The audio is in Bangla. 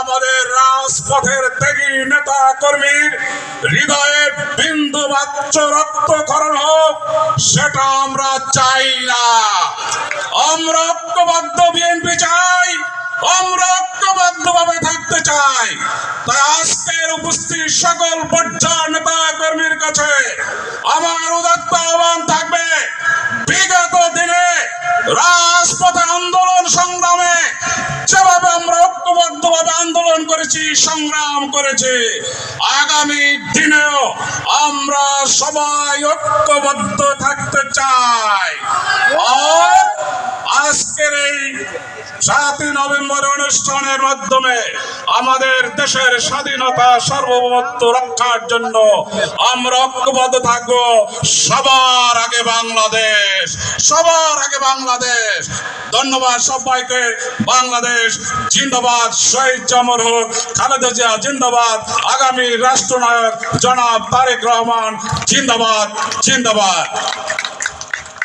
আমাদের রাজপথের ত্যাগী নেতা কর্মীর হৃদয়ে বিন্দু মাত্র রক্তক্ষরণ হোক, সেটা আমরা চাই না। আমরা ঐক্যবদ্ধ বিএনপি চাই, আমরা ঐক্যবদ্ধভাবে থাকতে চাই। তাই আজকের উপস্থিত সকল পর্যায়ের নেতা কর্মীর কাছে আমার উদাত্ত আহ্বান থাকবে, বিগত দিনে রাজপথে আন্দোলন সংগ্রামে যেভাবে আমরা ঐক্যবদ্ধভাবে আন্দোলন করেছি, সংগ্রাম করেছি, আগামী দিনেও আমরা সবাই ঐক্যবদ্ধ থাকতে চাই। আর আজকের এই 7 নভেম্বর অনুষ্ঠানের মাধ্যমে আমাদের দেশের স্বাধীনতা সার্বভৌমত্ব রক্ষার জন্য আমরা ঐক্যবদ্ধ থাকবো। সবার আগে বাংলাদেশ, সবার আগে বাংলাদেশ। ধন্যবাদ সবাইকে। বাংলাদেশ জিন্দাবাদ, শহীদ অমর হোক, খালেদা জিয়া জিন্দাবাদ, আগামী রাষ্ট্রনায়ক জনাব তারেক রহমান জিন্দাবাদ, জিন্দাবাদ।